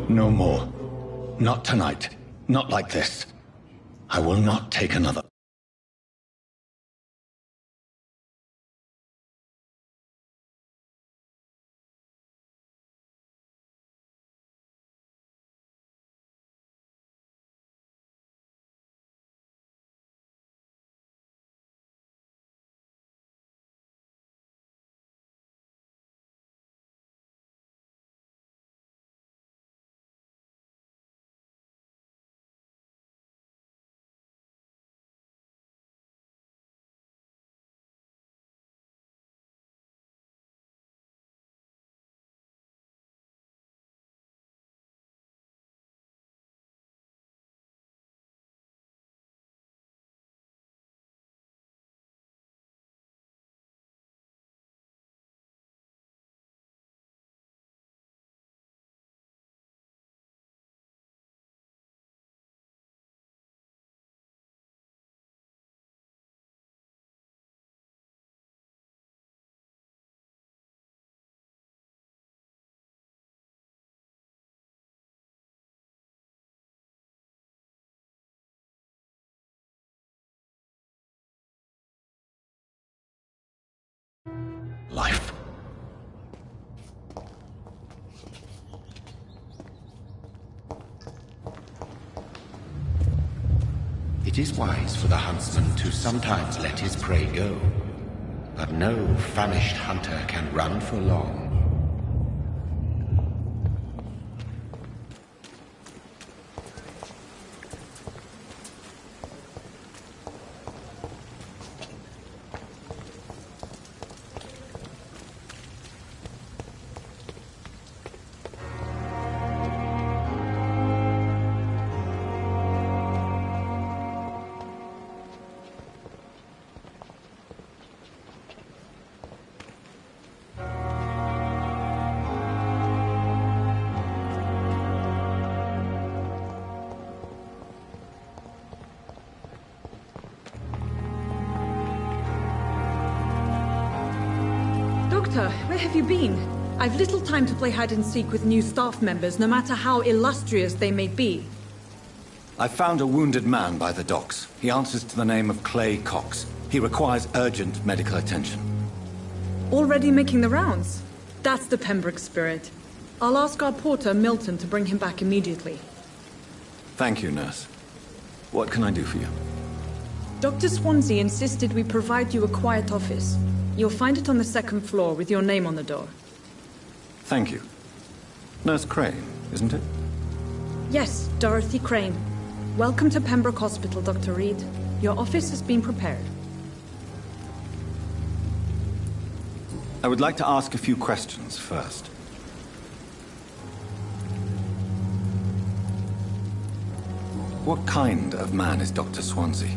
No more. Not tonight. Not like this. I will not take another. Life. It is wise for the huntsman to sometimes let his prey go, but no famished hunter can run for long. Doctor, where have you been? I've little time to play hide-and-seek with new staff members, no matter how illustrious they may be. I found a wounded man by the docks. He answers to the name of Clay Cox. He requires urgent medical attention. Already making the rounds? That's the Pembroke spirit. I'll ask our porter, Milton, to bring him back immediately. Thank you, nurse. What can I do for you? Dr. Swansea insisted we provide you a quiet office. You'll find it on the second floor with your name on the door. Thank you. Nurse Crane, isn't it? Yes, Dorothy Crane. Welcome to Pembroke Hospital, Dr. Reed. Your office has been prepared. I would like to ask a few questions first. What kind of man is Dr. Swansea?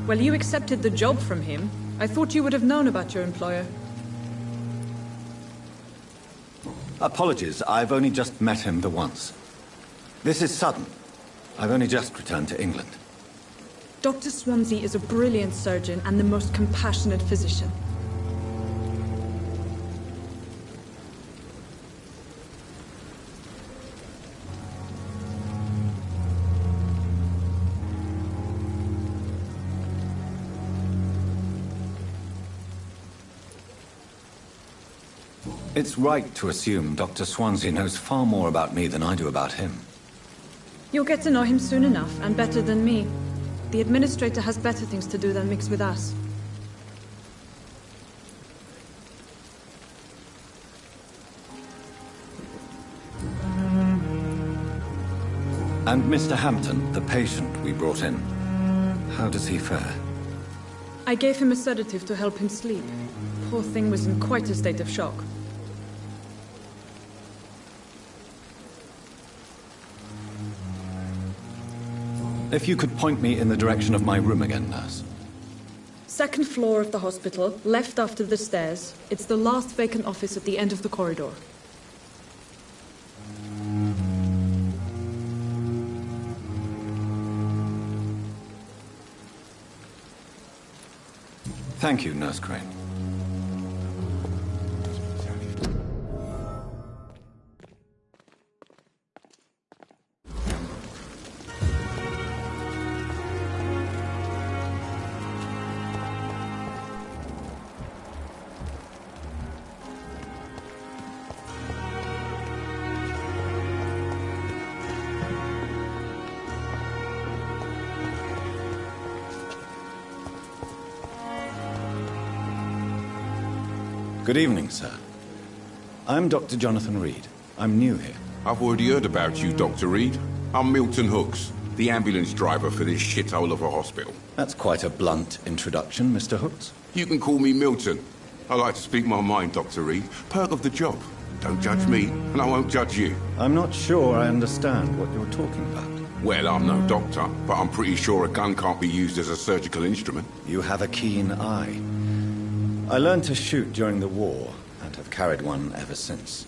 Well, you accepted the job from him. I thought you would have known about your employer. Apologies, I've only just met him the once. This is sudden. I've only just returned to England. Dr. Swansea is a brilliant surgeon and the most compassionate physician. It's right to assume Dr. Swansea knows far more about me than I do about him. You'll get to know him soon enough, and better than me. The administrator has better things to do than mix with us. And Mr. Hampton, the patient we brought in, how does he fare? I gave him a sedative to help him sleep. Poor thing was in quite a state of shock. If you could point me in the direction of my room again, nurse. Second floor of the hospital, left after the stairs. It's the last vacant office at the end of the corridor. Thank you, Nurse Crane. Good evening, sir. I'm Dr. Jonathan Reed. I'm new here. I've already heard about you, Dr. Reed. I'm Milton Hooks, the ambulance driver for this shithole of a hospital. That's quite a blunt introduction, Mr. Hooks. You can call me Milton. I like to speak my mind, Dr. Reed. Perk of the job. Don't judge me, and I won't judge you. I'm not sure I understand what you're talking about. Well, I'm no doctor, but I'm pretty sure a gun can't be used as a surgical instrument. You have a keen eye. I learned to shoot during the war, and have carried one ever since.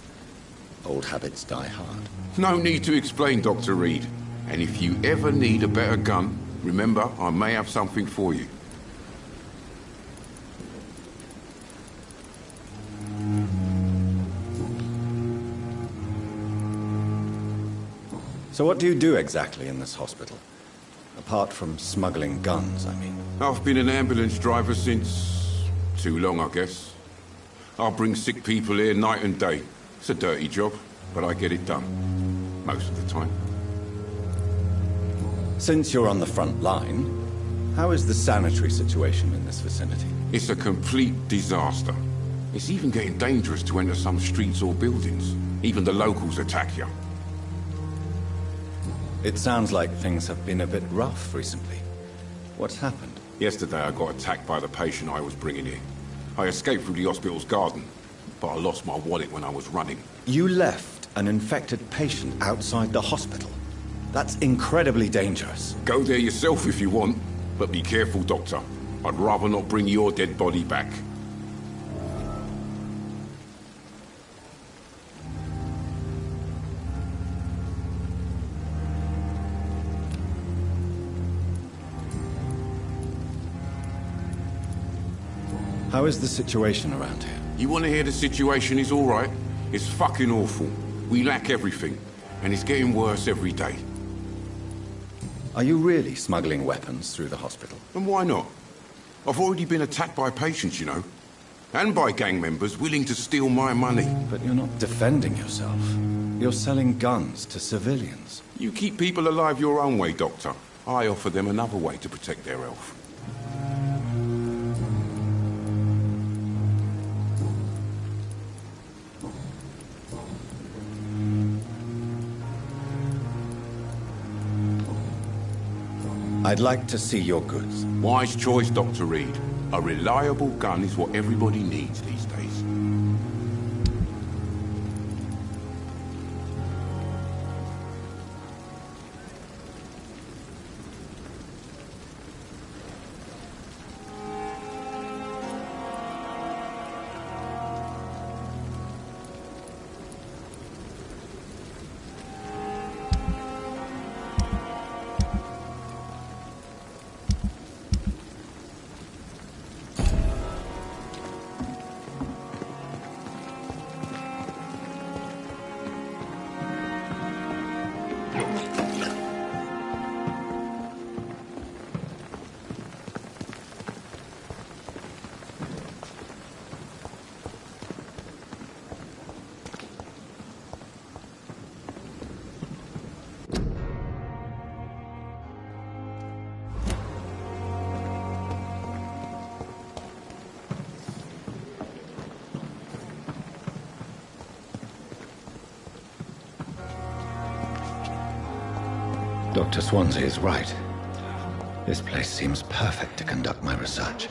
Old habits die hard. No need to explain, Dr. Reed. And if you ever need a better gun, remember, I may have something for you. So what do you do exactly in this hospital? Apart from smuggling guns, I mean. I've been an ambulance driver since... too long, I guess. I'll bring sick people here night and day. It's a dirty job, but I get it done. Most of the time. Since you're on the front line, how is the sanitary situation in this vicinity? It's a complete disaster. It's even getting dangerous to enter some streets or buildings. Even the locals attack you. It sounds like things have been a bit rough recently. What's happened? Yesterday I got attacked by the patient I was bringing here. I escaped through the hospital's garden, but I lost my wallet when I was running. You left an infected patient outside the hospital? That's incredibly dangerous. Go there yourself if you want, but be careful, Doctor. I'd rather not bring your dead body back. How is the situation around here? You want to hear the situation is all right? It's fucking awful. We lack everything, and it's getting worse every day. Are you really smuggling weapons through the hospital? And why not? I've already been attacked by patients, you know. And by gang members willing to steal my money. But you're not defending yourself. You're selling guns to civilians. You keep people alive your own way, Doctor. I offer them another way to protect their health. I'd like to see your goods. Wise choice, Dr. Reed. A reliable gun is what everybody needs these days. Dr. Swansea is right. This place seems perfect to conduct my research.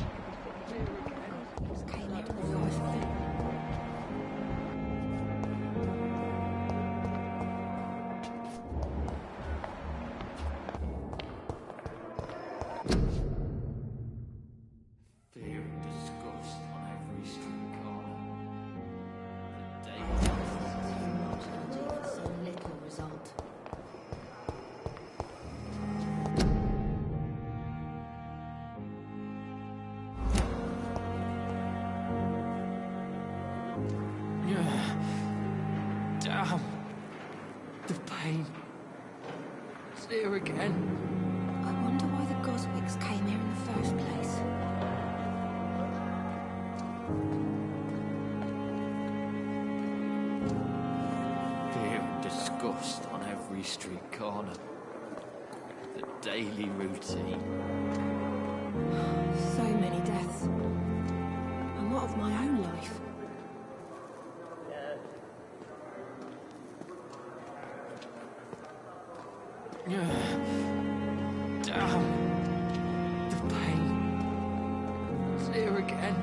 Damn. The pain. It's here again. I wonder why the Goswicks came here in the first place. Fear and disgust on every street corner. The daily routine. So many deaths. And what of my own life? Damn. The pain. It's here again.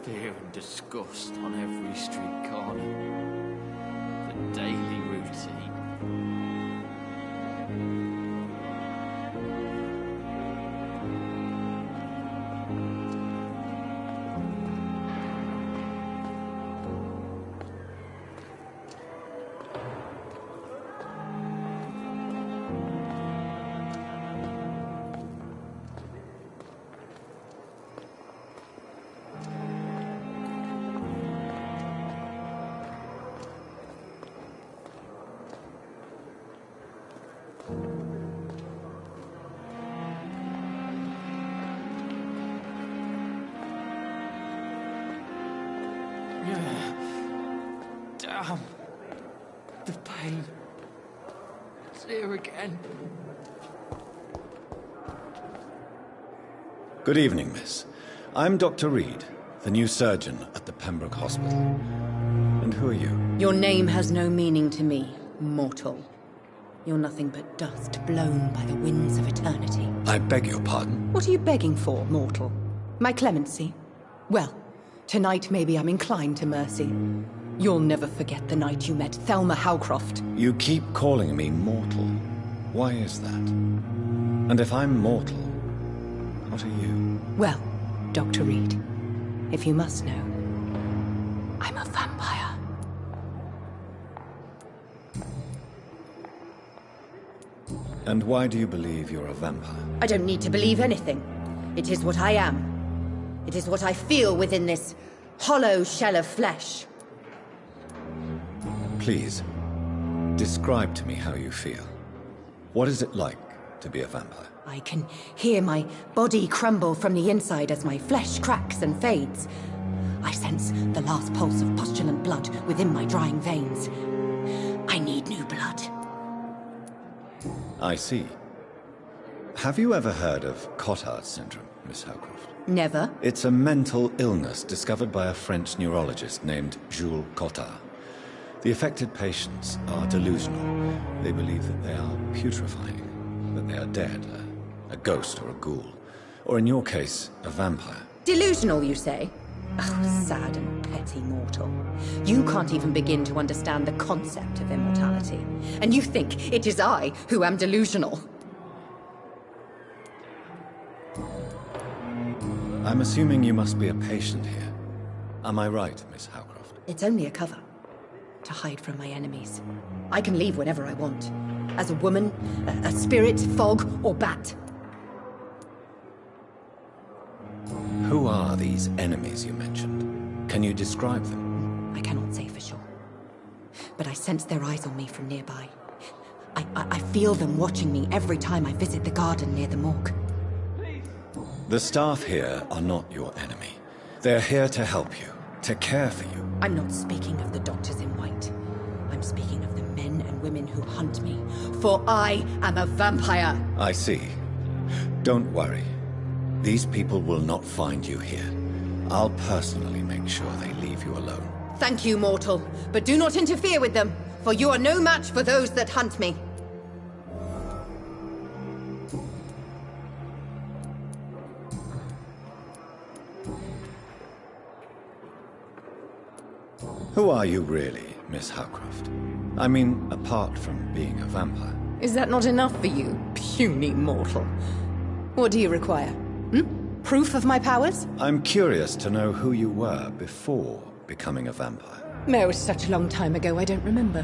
Fear and disgust on every street corner. The daily routine. Damn. The pain. It's here again. Good evening, miss. I'm Dr. Reed, the new surgeon at the Pembroke Hospital. And who are you? Your name has no meaning to me, mortal. You're nothing but dust blown by the winds of eternity. I beg your pardon? What are you begging for, mortal? My clemency? Well, tonight maybe I'm inclined to mercy. You'll never forget the night you met Thelma Howcroft. You keep calling me mortal. Why is that? And if I'm mortal, what are you? Well, Dr. Reed, if you must know, I'm a vampire. And why do you believe you're a vampire? I don't need to believe anything. It is what I am. It is what I feel within this hollow shell of flesh. Please, describe to me how you feel. What is it like to be a vampire? I can hear my body crumble from the inside as my flesh cracks and fades. I sense the last pulse of postulant blood within my drying veins. I need new blood. I see. Have you ever heard of Cotard syndrome, Miss Howcroft? Never. It's a mental illness discovered by a French neurologist named Jules Cotard. The affected patients are delusional. They believe that they are putrefying, that they are dead, a ghost or a ghoul, or in your case, a vampire. Delusional, you say? Oh, sad and petty mortal. You can't even begin to understand the concept of immortality. And you think it is I who am delusional. I'm assuming you must be a patient here. Am I right, Miss Howcroft? It's only a cover. To hide from my enemies. I can leave whenever I want. As a woman, a spirit, fog, or bat. Who are these enemies you mentioned? Can you describe them? I cannot say for sure. But I sense their eyes on me from nearby. I feel them watching me every time I visit the garden near the morgue. The staff here are not your enemy. They're here to help you, to care for you. I'm not speaking of the doctors in white. I'm speaking of the men and women who hunt me. For I am a vampire! I see. Don't worry. These people will not find you here. I'll personally make sure they leave you alone. Thank you, mortal. But do not interfere with them, for you are no match for those that hunt me. Who are you really, Miss Howcroft? I mean, apart from being a vampire. Is that not enough for you, puny mortal? What do you require? Proof of my powers? I'm curious to know who you were before becoming a vampire. No, such a long time ago I don't remember.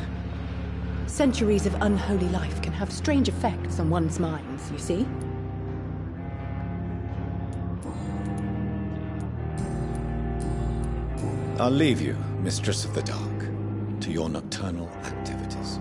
Centuries of unholy life can have strange effects on one's minds, you see? I'll leave you, Mistress of the Dark, to your nocturnal activities.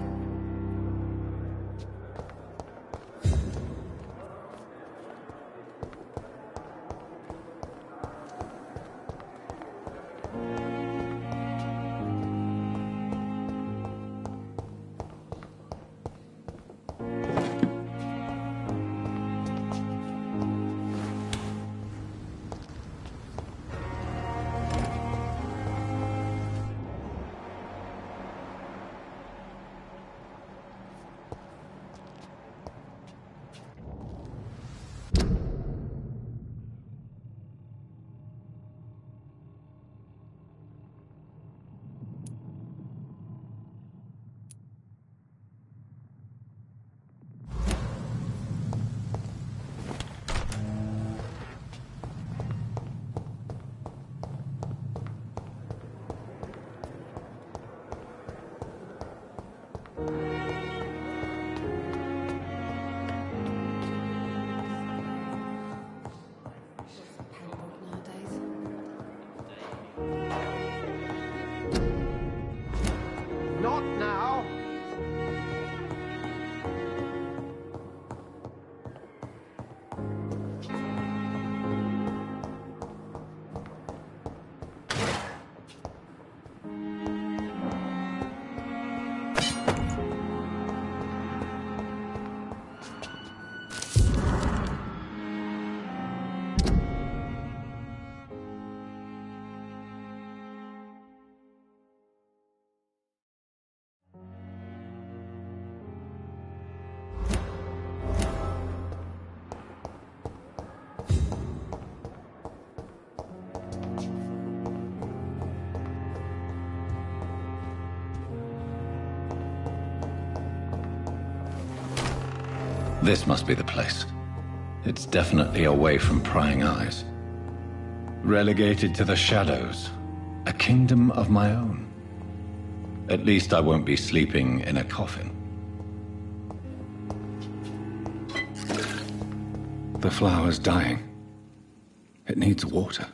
This must be the place. It's definitely away from prying eyes. Relegated to the shadows. A kingdom of my own. At least I won't be sleeping in a coffin. The flower's dying. It needs water.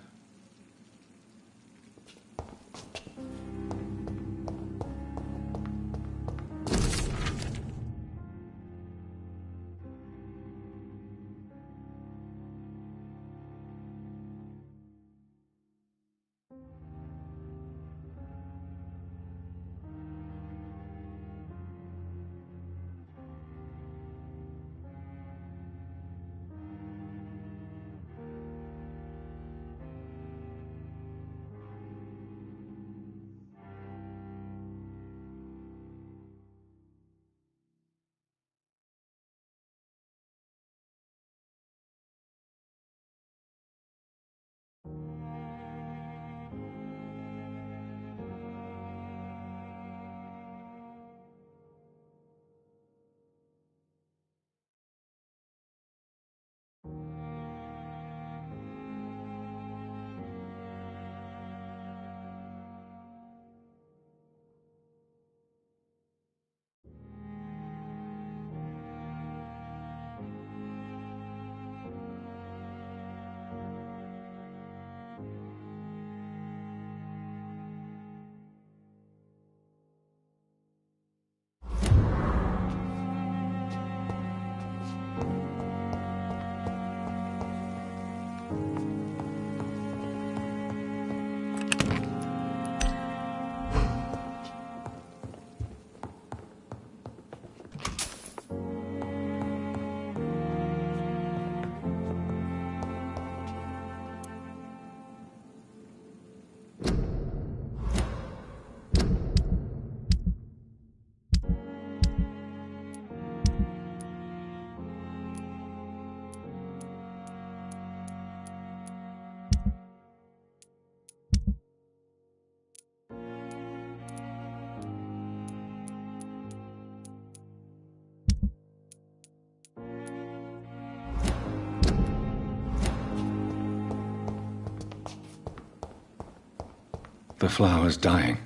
The flower's dying.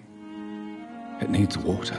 It needs water.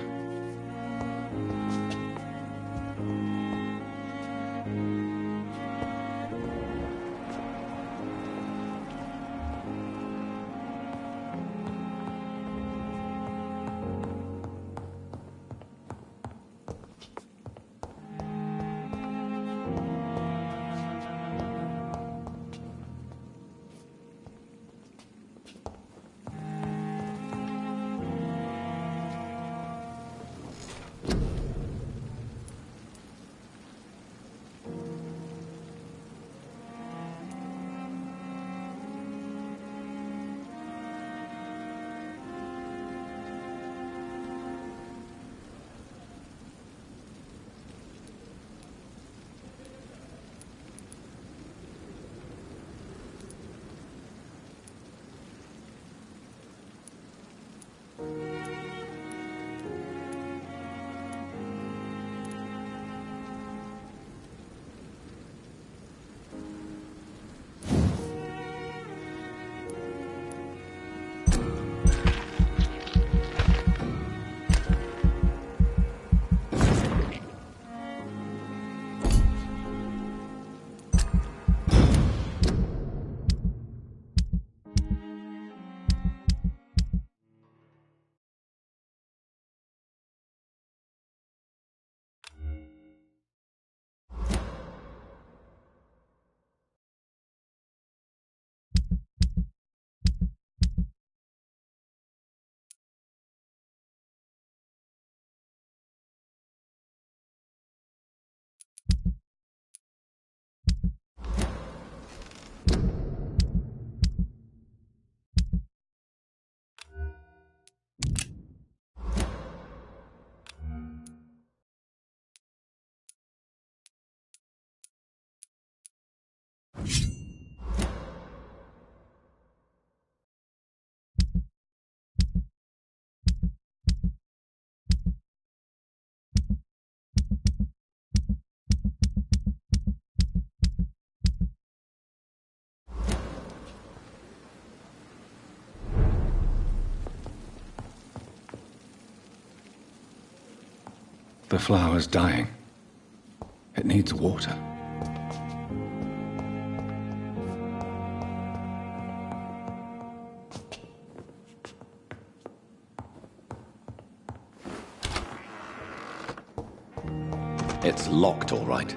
The flower's dying. It needs water. It's locked, all right.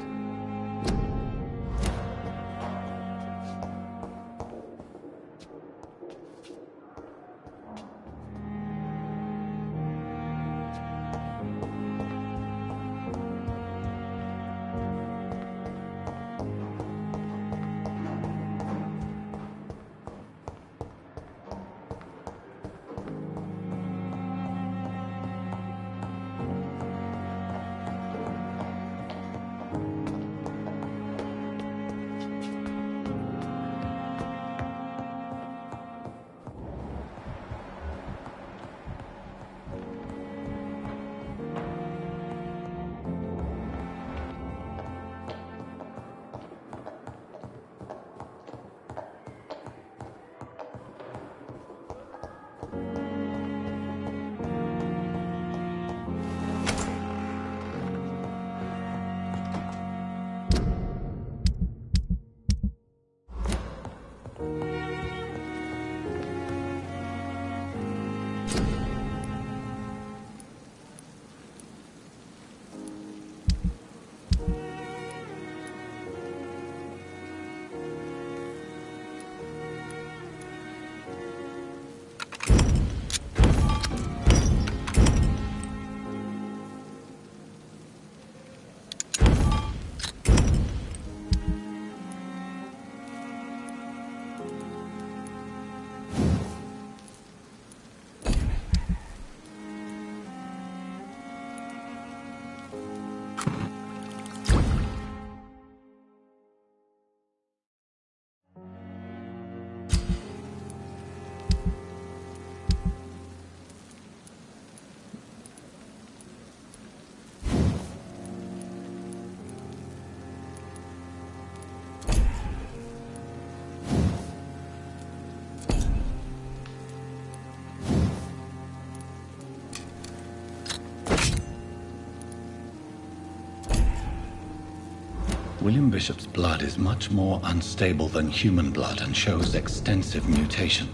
William Bishop's blood is much more unstable than human blood and shows extensive mutation.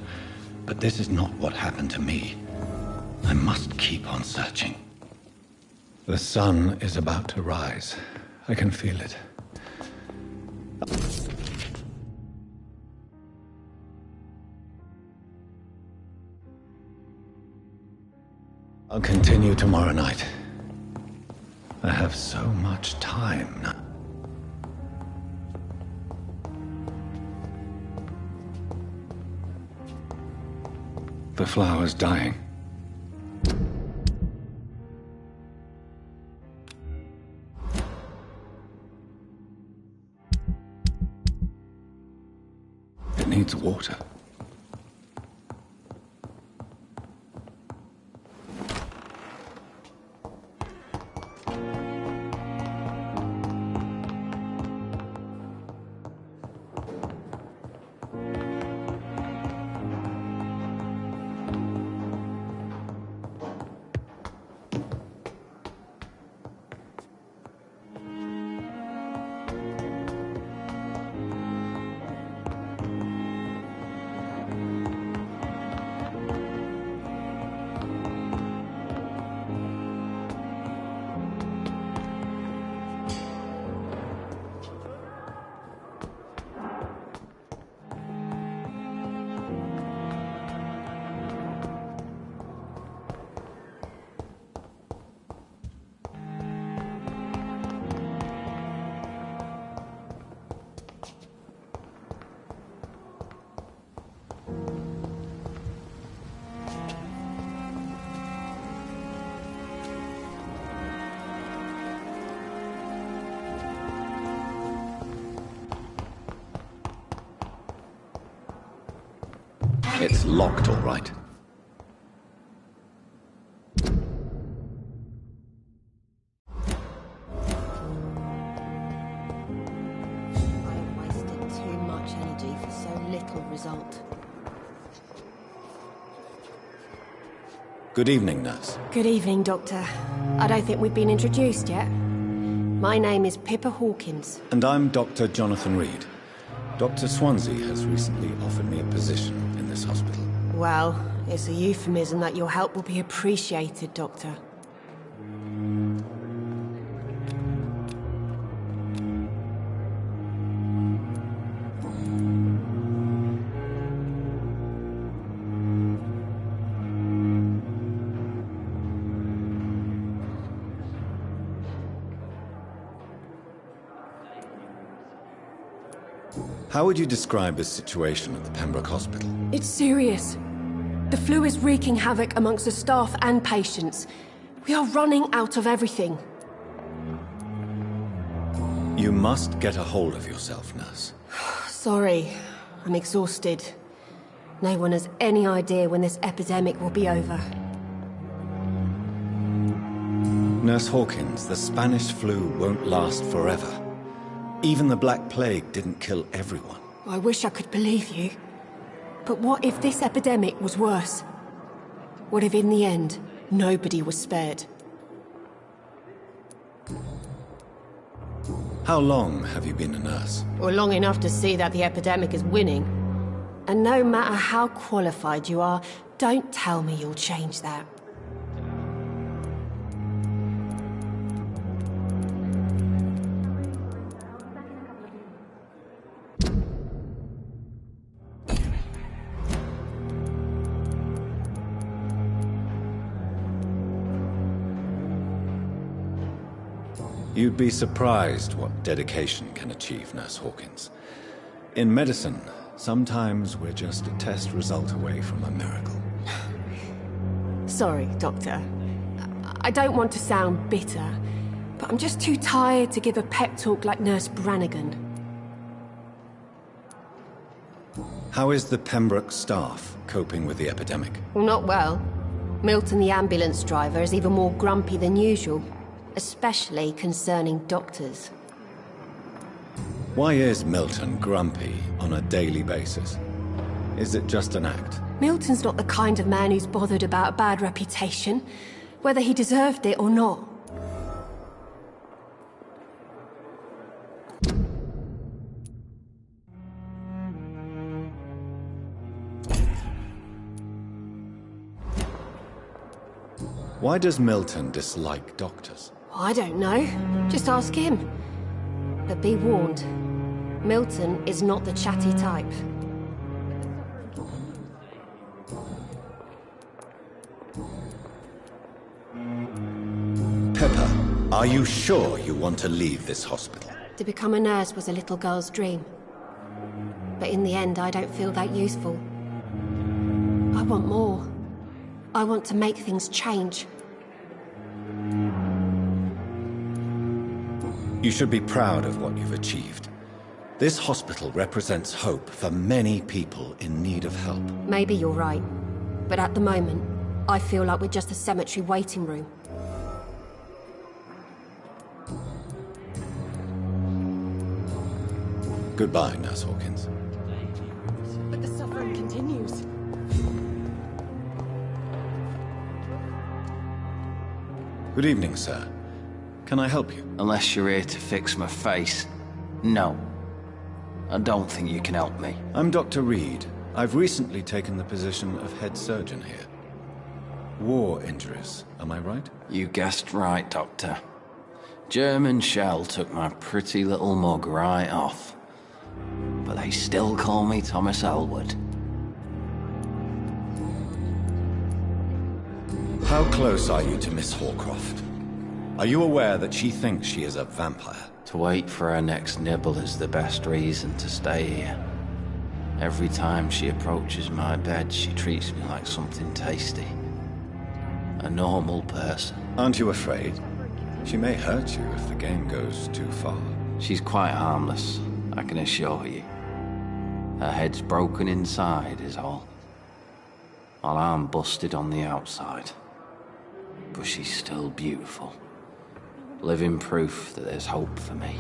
But this is not what happened to me. I must keep on searching. The sun is about to rise. I can feel it. I'll continue tomorrow night. I have so much time now. The flower's dying. It needs water. It's locked, all right. I wasted too much energy for so little result. Good evening, nurse. Good evening, Doctor. I don't think we've been introduced yet. My name is Pippa Hawkins. And I'm Dr. Jonathan Reed. Dr. Swansea has recently offered me a position in this hospital. Well, it's a euphemism that your help will be appreciated, Doctor. How would you describe the situation at the Pembroke Hospital? It's serious. The flu is wreaking havoc amongst the staff and patients. We are running out of everything. You must get a hold of yourself, nurse. Sorry, I'm exhausted. No one has any idea when this epidemic will be over. Nurse Hawkins, the Spanish flu won't last forever. Even the Black Plague didn't kill everyone. I wish I could believe you. But what if this epidemic was worse? What if in the end, nobody was spared? How long have you been a nurse? Well, long enough to see that the epidemic is winning. And no matter how qualified you are, don't tell me you'll change that. You'd be surprised what dedication can achieve, Nurse Hawkins. In medicine, sometimes we're just a test result away from a miracle. Sorry, Doctor. I don't want to sound bitter, but I'm just too tired to give a pep talk like Nurse Brannigan. How is the Pembroke staff coping with the epidemic? Well, not well. Milton, the ambulance driver, is even more grumpy than usual. Especially concerning doctors. Why is Milton grumpy on a daily basis? Is it just an act? Milton's not the kind of man who's bothered about a bad reputation, whether he deserved it or not. Why does Milton dislike doctors? I don't know. Just ask him. But be warned, Milton is not the chatty type. Pepper, are you sure you want to leave this hospital? To become a nurse was a little girl's dream. But in the end, I don't feel that useful. I want more. I want to make things change. You should be proud of what you've achieved. This hospital represents hope for many people in need of help. Maybe you're right. But at the moment, I feel like we're just a cemetery waiting room. Goodbye, Nurse Hawkins. But the suffering continues. Good evening, sir. Can I help you? Unless you're here to fix my face. No. I don't think you can help me. I'm Dr. Reed. I've recently taken the position of head surgeon here. War injuries, am I right? You guessed right, Doctor. German shell took my pretty little mug right off. But they still call me Thomas Elwood. How close are you to Miss Hawcroft? Are you aware that she thinks she is a vampire? To wait for her next nibble is the best reason to stay here. Every time she approaches my bed, she treats me like something tasty. A normal person. Aren't you afraid? She may hurt you if the game goes too far. She's quite harmless, I can assure you. Her head's broken inside is all. While I'm busted on the outside. But she's still beautiful. Living proof that there's hope for me.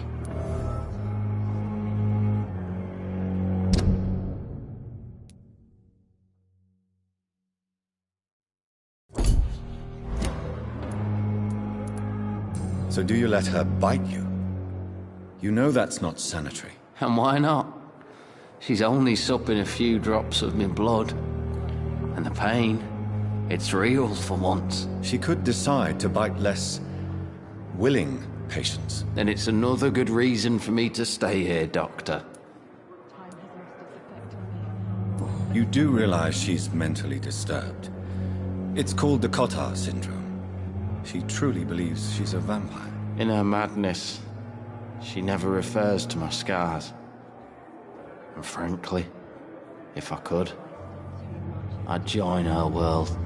So do you let her bite you? You know that's not sanitary. And why not? She's only supping a few drops of my blood. And the pain, it's real for once. She could decide to bite less willing patients. Then it's another good reason for me to stay here, Doctor. You do realize she's mentally disturbed. It's called the Cotard syndrome. She truly believes she's a vampire. In her madness, she never refers to my scars. And frankly, if I could, I'd join her world.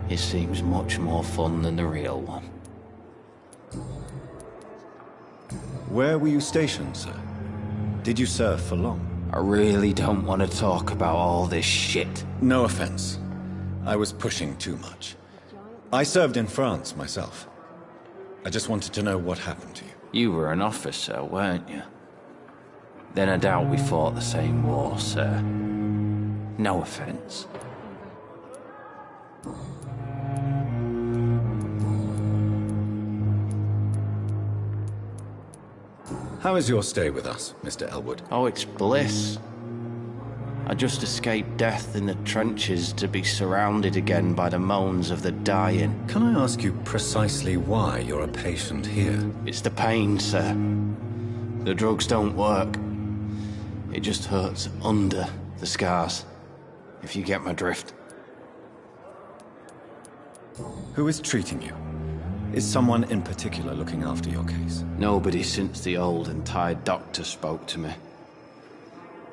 It seems much more fun than the real one. Where were you stationed, sir? Did you serve for long? I really don't want to talk about all this shit. No offense. I was pushing too much. I served in France myself. I just wanted to know what happened to you. You were an officer, weren't you? Then I doubt we fought the same war, sir. No offense. How is your stay with us, Mr. Elwood? Oh, it's bliss. I just escaped death in the trenches to be surrounded again by the moans of the dying. Can I ask you precisely why you're a patient here? It's the pain, sir. The drugs don't work. It just hurts under the scars, if you get my drift. Who is treating you? Is someone in particular looking after your case? Nobody since the old and tired doctor spoke to me.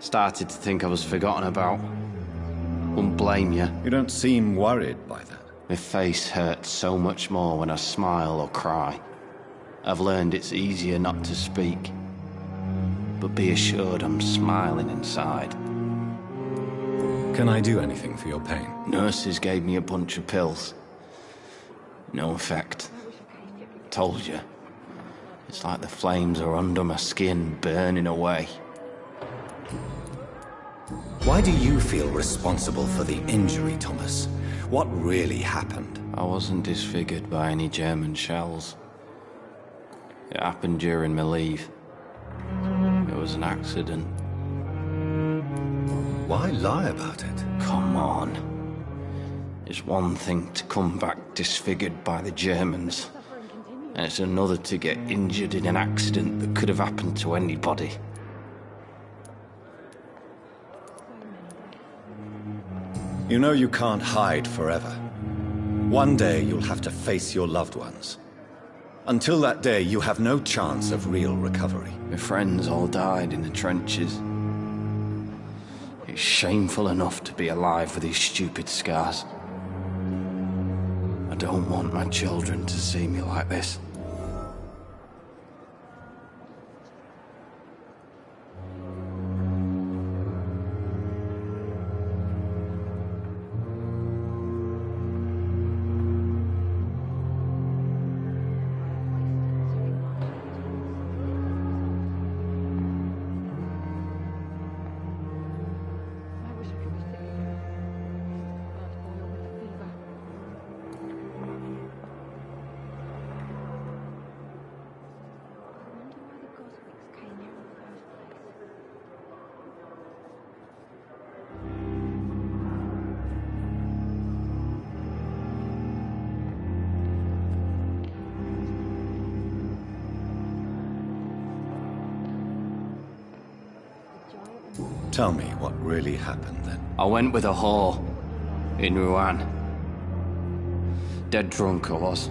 Started to think I was forgotten about. Wouldn't blame you. You don't seem worried by that. My face hurts so much more when I smile or cry. I've learned it's easier not to speak. But be assured I'm smiling inside. Can I do anything for your pain? Nurses gave me a bunch of pills. No effect. Told you. It's like the flames are under my skin, burning away. Why do you feel responsible for the injury, Thomas? What really happened? I wasn't disfigured by any German shells. It happened during my leave. It was an accident. Why lie about it? Come on. It's one thing to come back disfigured by the Germans, and it's another to get injured in an accident that could have happened to anybody. You know you can't hide forever. One day you'll have to face your loved ones. Until that day, you have no chance of real recovery. My friends all died in the trenches. It's shameful enough to be alive with these stupid scars. I don't want my children to see me like this. Tell me what really happened then. I went with a whore in Rouen. Dead drunk I was.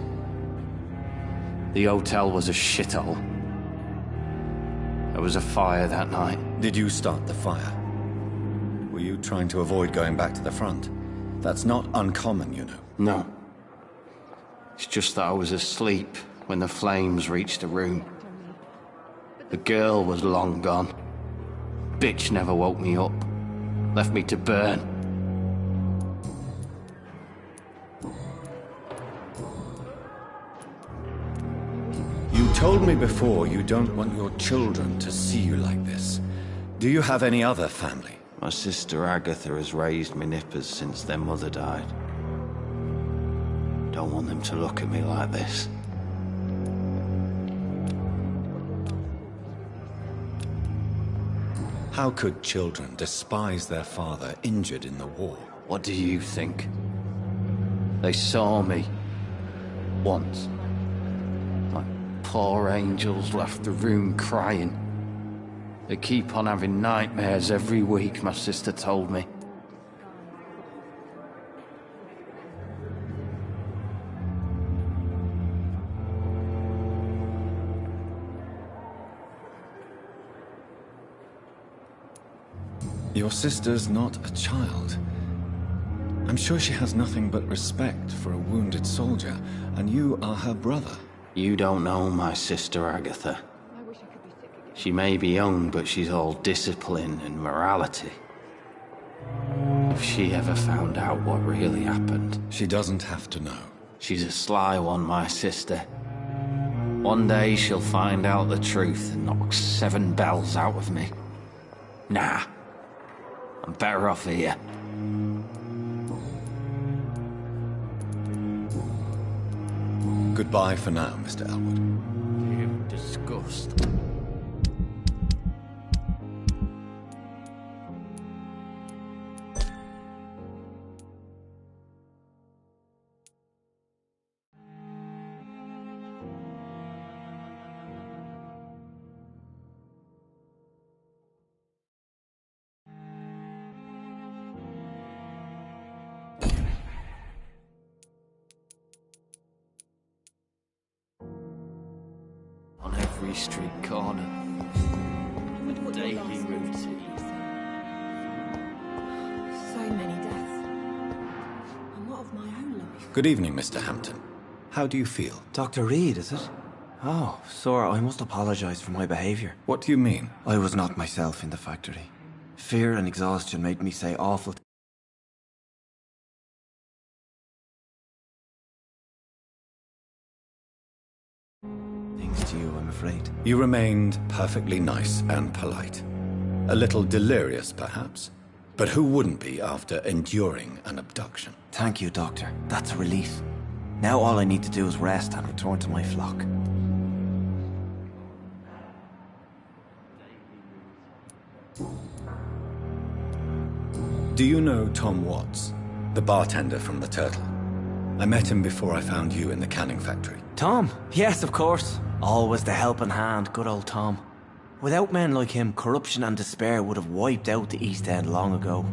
The hotel was a shithole. There was a fire that night. Did you start the fire? Were you trying to avoid going back to the front? That's not uncommon, you know. No. It's just that I was asleep when the flames reached the room. The girl was long gone. Bitch never woke me up. Left me to burn. You told me before you don't want your children to see you like this. Do you have any other family? My sister Agatha has raised my nippers since their mother died. Don't want them to look at me like this. How could children despise their father injured in the war? What do you think? They saw me. Once. Like poor angels left the room crying. They keep on having nightmares every week, my sister told me. Your sister's not a child. I'm sure she has nothing but respect for a wounded soldier, and you are her brother. You don't know my sister, Agatha. She may be young, but she's all discipline and morality. If she ever found out what really happened... She doesn't have to know. She's a sly one, my sister. One day she'll find out the truth and knock 7 bells out of me. Nah. I'm better off here. Goodbye for now, Mr. Elwood. You disgust. On every street corner. Daily routine. So many deaths. And what of my own life? Good evening, Mr. Hampton. How do you feel? Dr. Reed, is it? Oh, sir, I must apologize for my behavior. What do you mean? I was not myself in the factory. Fear and exhaustion made me say awful things to you, I'm afraid. You remained perfectly nice and polite. A little delirious, perhaps. But who wouldn't be after enduring an abduction? Thank you, Doctor. That's a relief. Now all I need to do is rest and return to my flock. Do you know Tom Watts, the bartender from the Turtle? I met him before I found you in the canning factory. Tom? Yes, of course. Always the helping hand, good old Tom. Without men like him, corruption and despair would have wiped out the East End long ago.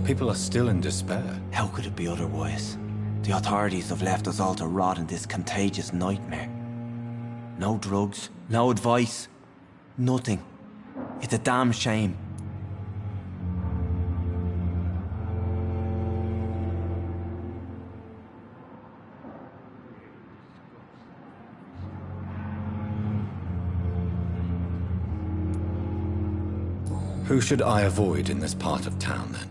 People are still in despair. How could it be otherwise? The authorities have left us all to rot in this contagious nightmare. No drugs, no advice, nothing. It's a damn shame. Who should I avoid in this part of town, then?